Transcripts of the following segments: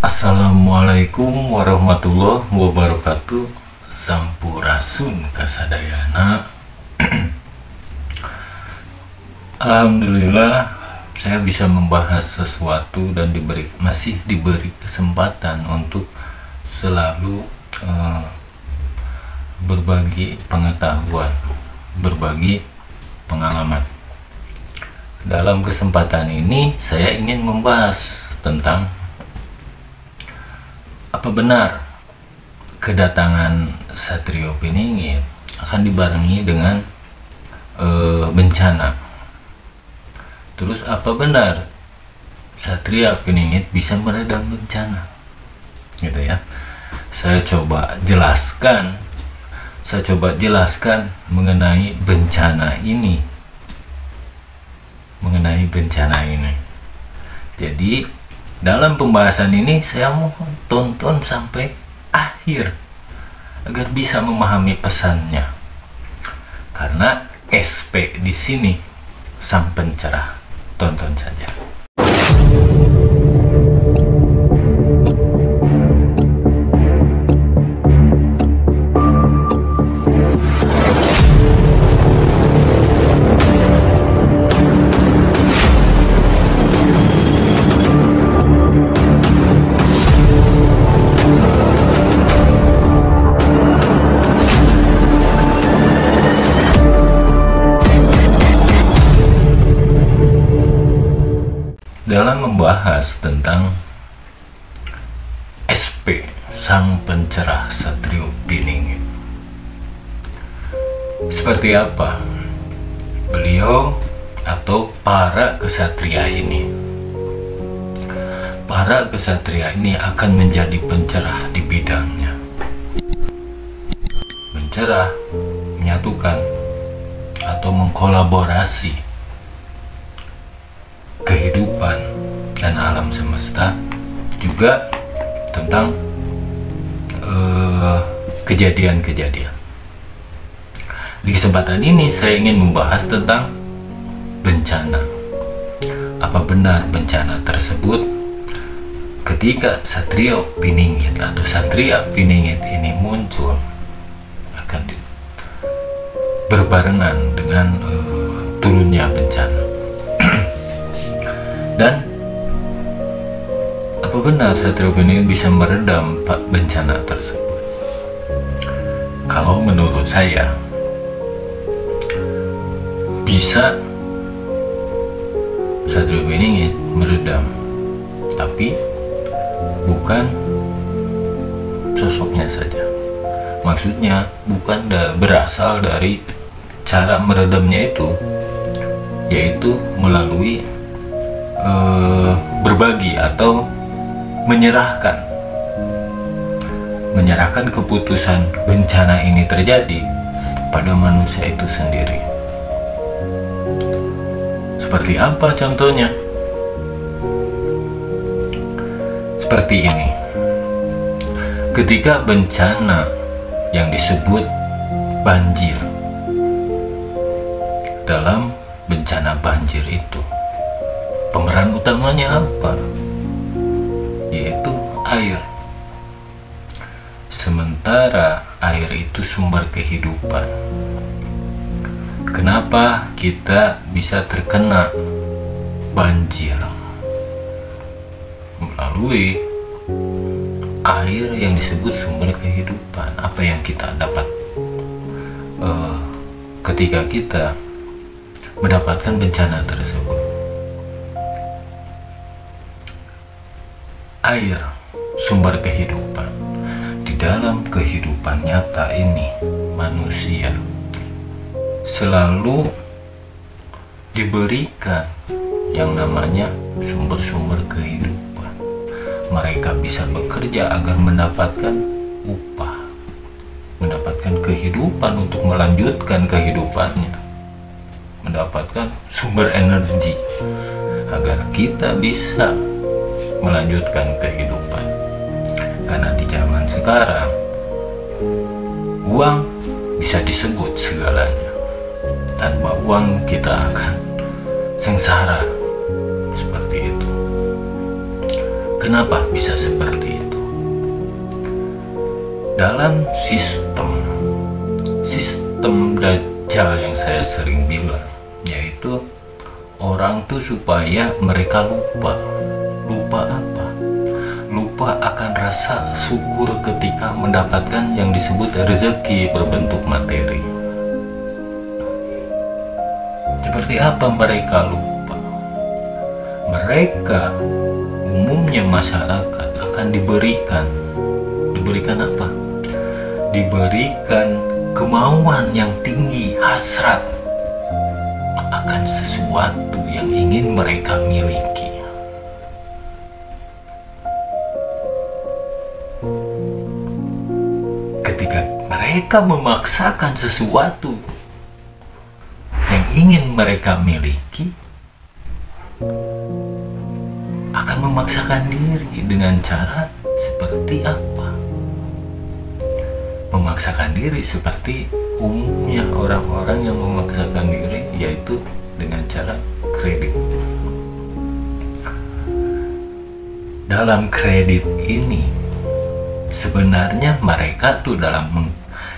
Assalamualaikum warahmatullahi wabarakatuh. Sampurasun kasadayana. Alhamdulillah saya bisa membahas sesuatu dan masih diberi kesempatan untuk selalu berbagi pengetahuan, berbagi pengalaman. Dalam kesempatan ini saya ingin membahas tentang apa benar kedatangan Satrio Piningit akan dibarengi dengan bencana. Terus apa benar Satrio Piningit bisa meredam bencana? Gitu ya. Saya coba jelaskan mengenai bencana ini. Jadi dalam pembahasan ini saya mohon tonton sampai akhir agar bisa memahami pesannya. Karena SP di sini sang pencerah. Tonton saja. Dalam membahas tentang SP sang pencerah Satrio Piningit, seperti apa beliau atau para kesatria ini? Para kesatria ini akan menjadi pencerah di bidangnya. Mencerah, menyatukan atau mengkolaborasi kehidupan dan alam semesta, juga tentang kejadian-kejadian. Di kesempatan ini saya ingin membahas tentang bencana. Apa benar bencana tersebut ketika Satrio Piningit atau Satria Piningit ini muncul akan berbarengan dengan turunnya bencana? Dan apa benar Satrio Piningit bisa meredam bencana tersebut? Kalau menurut saya bisa Satrio Piningit meredam, tapi bukan sosoknya saja. Maksudnya bukan berasal dari cara meredamnya itu, yaitu melalui berbagi atau menyerahkan keputusan bencana ini terjadi pada manusia itu sendiri. Seperti apa contohnya? Seperti ini. Ketika bencana yang disebut banjir, dalam bencana banjir itu pemeran utamanya apa? Yaitu air. Sementara air itu sumber kehidupan. Kenapa kita bisa terkena banjir? Melalui air yang disebut sumber kehidupan. Apa yang kita dapat ketika kita mendapatkan bencana tersebut? Air, sumber kehidupan. Di dalam kehidupan nyata ini, manusia selalu diberikan yang namanya sumber-sumber kehidupan. Mereka bisa bekerja agar mendapatkan upah, mendapatkan kehidupan untuk melanjutkan kehidupannya, mendapatkan sumber energi agar kita bisa melanjutkan kehidupan. Karena di zaman sekarang uang bisa disebut segalanya. Tanpa uang kita akan sengsara. Seperti itu. Kenapa bisa seperti itu? Dalam sistem Dajjal yang saya sering bilang, yaitu orang tuh supaya mereka lupa apa? Lupa akan rasa syukur ketika mendapatkan yang disebut rezeki berbentuk materi. Seperti apa mereka lupa? Mereka, umumnya masyarakat, akan diberikan apa? Diberikan kemauan yang tinggi, hasrat akan sesuatu yang ingin mereka miliki. Ketika mereka memaksakan sesuatu yang ingin mereka miliki, akan memaksakan diri dengan cara seperti apa? Memaksakan diri seperti umumnya orang-orang yang memaksakan diri, yaitu dengan cara kredit. Dalam kredit ini sebenarnya mereka tuh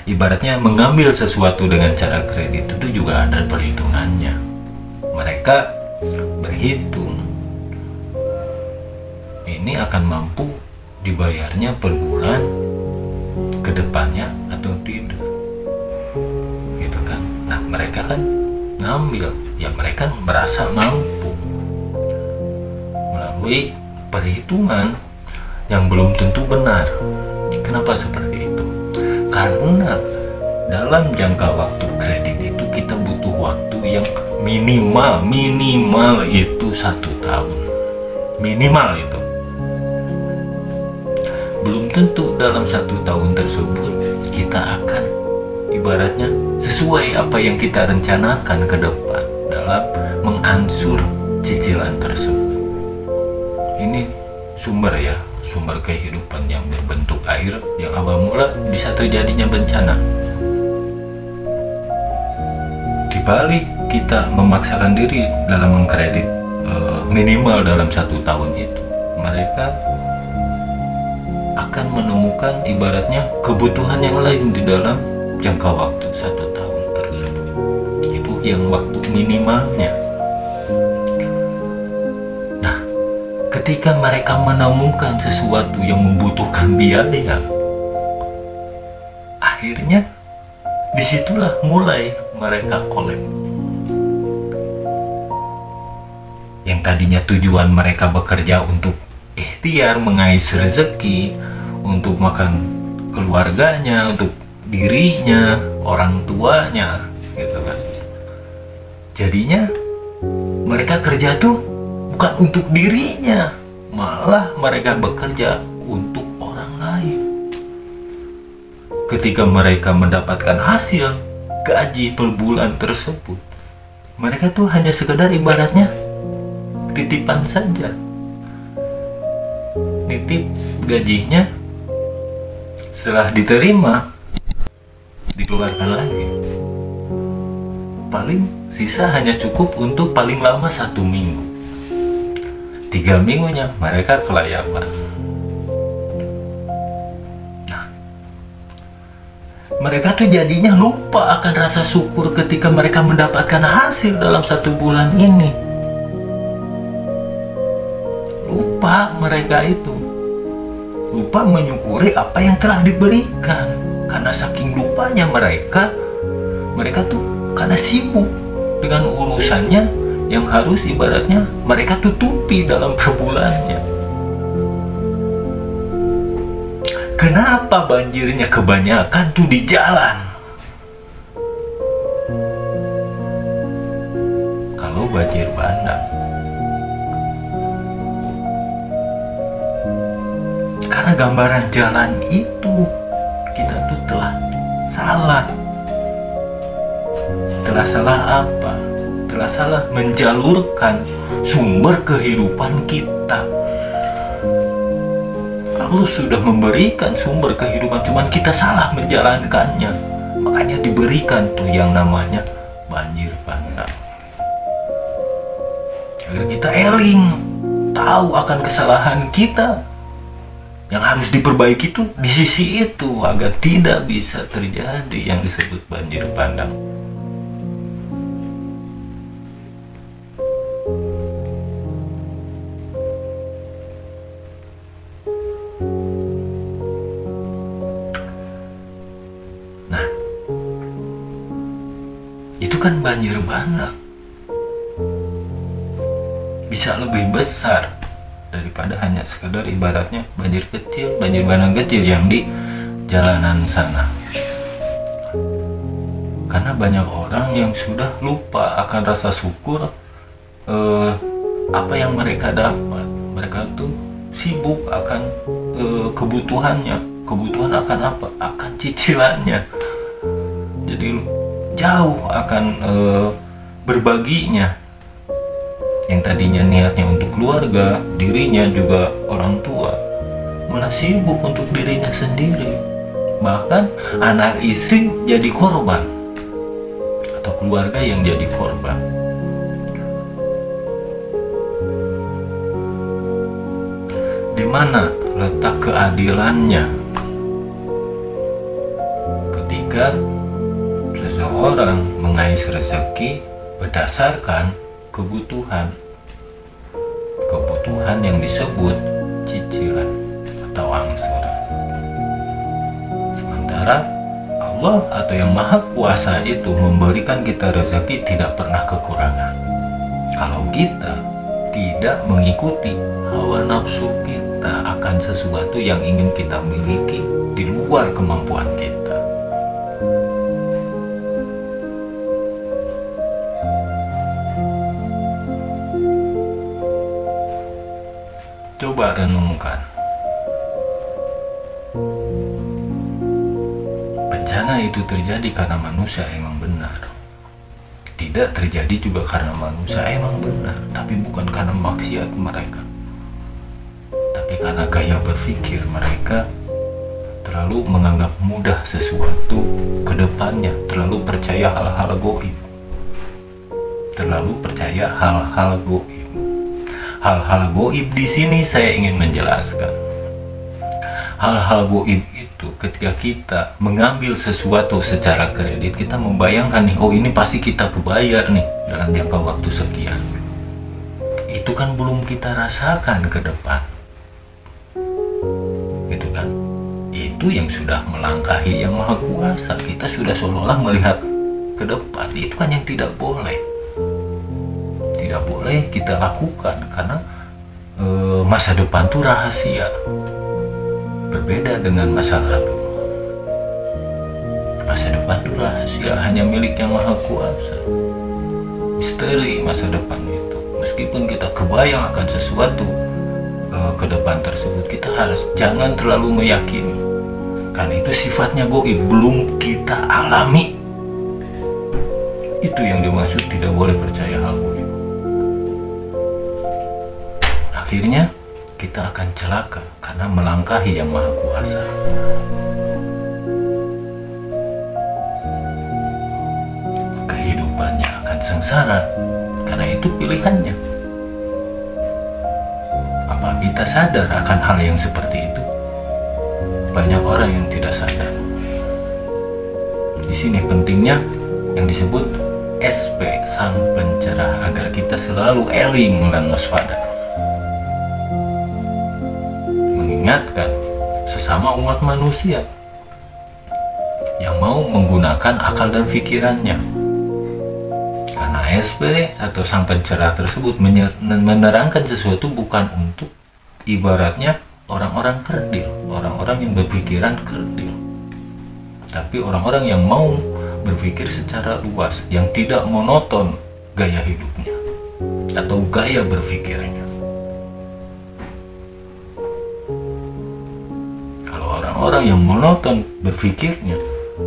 ibaratnya mengambil sesuatu dengan cara kredit itu juga ada perhitungannya. Mereka berhitung ini akan mampu dibayarnya per bulan ke depannya atau tidak, gitu kan. Nah, mereka kan ngambil, ya mereka merasa mampu melalui perhitungan yang belum tentu benar. Kenapa seperti itu? Karena dalam jangka waktu kredit itu kita butuh waktu yang minimal itu 1 tahun, minimal itu. Belum tentu dalam 1 tahun tersebut kita akan ibaratnya sesuai apa yang kita rencanakan ke depan dalam mengansur cicilan tersebut. Ini sumber kehidupan yang berbentuk air yang awal mula bisa terjadinya bencana. Di balik kita memaksakan diri dalam mengkredit minimal dalam 1 tahun itu, mereka akan menemukan ibaratnya kebutuhan yang lain di dalam jangka waktu 1 tahun tersebut. Itu yang waktu minimalnya. Nah, ketika mereka menemukan sesuatu yang membutuhkan biaya, akhirnya disitulah mulai mereka kolek. Yang tadinya tujuan mereka bekerja untuk ikhtiar mengais rezeki, untuk makan keluarganya, untuk dirinya, orang tuanya, gitu kan. Jadinya mereka kerja tuh bukan untuk dirinya, malah mereka bekerja untuk orang lain. Ketika mereka mendapatkan hasil gaji per bulan tersebut, mereka tuh hanya sekedar ibaratnya titipan saja. Nitip gajinya, setelah diterima dikeluarkan lagi. Paling sisa hanya cukup untuk paling lama 1 minggu. 3 minggunya mereka kelayapan. Nah, mereka tuh jadinya lupa akan rasa syukur ketika mereka mendapatkan hasil dalam 1 bulan ini. Lupa mereka itu, lupa menyukuri apa yang telah diberikan. Karena saking lupanya mereka tuh karena sibuk dengan urusannya yang harus ibaratnya mereka tutupi dalam perbulannya. Kenapa banjirnya kebanyakan tuh di jalan? Kalau banjir bandang, karena gambaran jalan itu kita tuh telah salah. Telah salah apa? Telah salah menjalurkan sumber kehidupan kita. Allah sudah memberikan sumber kehidupan, cuman kita salah menjalankannya. Makanya diberikan tuh yang namanya banjir bandang. Agar kita eling tahu akan kesalahan kita yang harus diperbaiki itu di sisi itu agar tidak bisa terjadi yang disebut banjir bandang. Nah, itu kan banjir bandang bisa lebih besar daripada hanya sekedar ibaratnya banjir kecil, banjir bandang kecil yang di jalanan sana. Karena banyak orang yang sudah lupa akan rasa syukur apa yang mereka dapat. Mereka tuh sibuk akan kebutuhannya. Kebutuhan akan apa? Akan cicilannya. Jadi jauh akan berbaginya. Yang tadinya niatnya untuk keluarga, dirinya juga orang tua, malah sibuk untuk dirinya sendiri. Bahkan anak istri jadi korban, atau keluarga yang jadi korban. Di mana letak keadilannya ketika seseorang mengais rezeki berdasarkan kebutuhan yang disebut cicilan atau angsuran. Sementara Allah atau yang Maha Kuasa itu memberikan kita rezeki tidak pernah kekurangan. Kalau kita tidak mengikuti hawa nafsu kita akan sesuatu yang ingin kita miliki di luar kemampuan kita. Coba renungkan. Bencana itu terjadi karena manusia emang benar. Tidak terjadi juga karena manusia emang benar, tapi bukan karena maksiat mereka. Tapi karena gaya berpikir mereka terlalu menganggap mudah sesuatu ke depannya, terlalu percaya hal-hal gaib. Terlalu percaya hal-hal gaib. Hal-hal gaib di sini saya ingin menjelaskan. Hal-hal gaib itu ketika kita mengambil sesuatu secara kredit, kita membayangkan nih, oh ini pasti kita kebayar nih dalam jangka waktu sekian. Itu kan belum kita rasakan ke depan. Gitu kan? Itu yang sudah melangkahi yang Maha Kuasa. Kita sudah seolah-olah melihat ke depan. Itu kan yang tidak boleh. Tidak boleh kita lakukan karena masa depan itu rahasia, berbeda dengan masa lalu. Masa depan itu rahasia, hanya milik yang Maha Kuasa. Misteri masa depan itu, meskipun kita kebayang akan sesuatu ke depan tersebut, kita harus jangan terlalu meyakini karena itu sifatnya gaib, belum kita alami. Itu yang dimaksud tidak boleh percaya hal gaib. Akhirnya kita akan celaka karena melangkahi yang Maha Kuasa. Kehidupannya akan sengsara karena itu pilihannya. Apa kita sadar akan hal yang seperti itu? Banyak orang yang tidak sadar. Di sini pentingnya yang disebut SP, sang pencerah, agar kita selalu eling lan waspada. Mengingatkan sesama umat manusia yang mau menggunakan akal dan pikirannya, karena SP atau sang pencerah tersebut menerangkan sesuatu bukan untuk ibaratnya orang-orang kerdil, orang-orang yang berpikiran kerdil, tapi orang-orang yang mau berpikir secara luas, yang tidak monoton gaya hidupnya atau gaya berpikirnya. Orang yang monoton berpikirnya,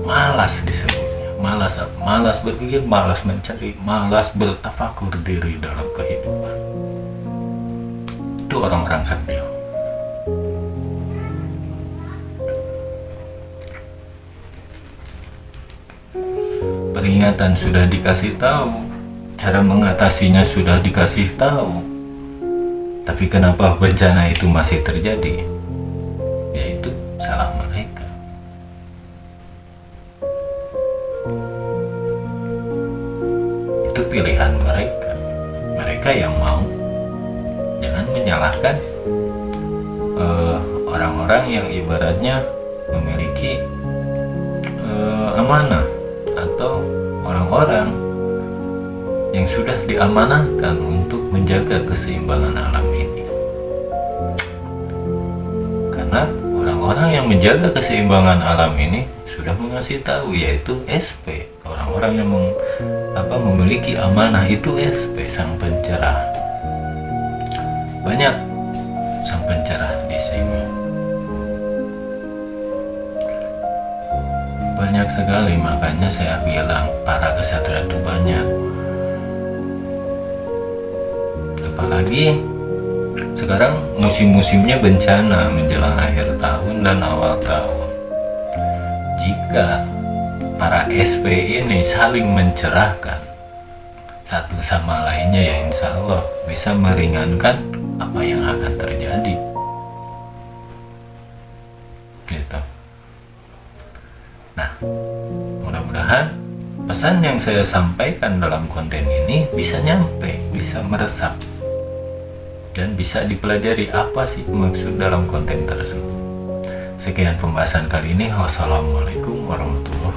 malas disebutnya. Malas berpikir, malas mencari, malas bertafakur diri dalam kehidupan. Itu orang-orang kerdil. Peringatan sudah dikasih tahu, cara mengatasinya sudah dikasih tahu. Tapi kenapa bencana itu masih terjadi? Yaitu salah mereka. Itu pilihan mereka. Mereka yang mau. Jangan menyalahkan orang-orang yang ibaratnya memiliki amanah, atau orang-orang yang sudah diamanahkan untuk menjaga keseimbangan alam ini. Karena orang-orang yang menjaga keseimbangan alam ini sudah mengasih tahu, yaitu SP. Orang-orang yang memiliki amanah itu SP, sang pencerah. Banyak sang pencerah di sini. Banyak sekali, makanya saya bilang para kesatria itu banyak. Apalagi sekarang musim-musimnya bencana menjelang akhir tahun dan awal tahun. Jika para SP ini saling mencerahkan satu sama lainnya, ya insya Allah bisa meringankan apa yang akan terjadi. Gitu. Nah, mudah-mudahan pesan yang saya sampaikan dalam konten ini bisa nyampe, bisa meresap, dan bisa dipelajari apa sih maksud dalam konten tersebut. Sekian pembahasan kali ini. Wassalamualaikum warahmatullahi wabarakatuh.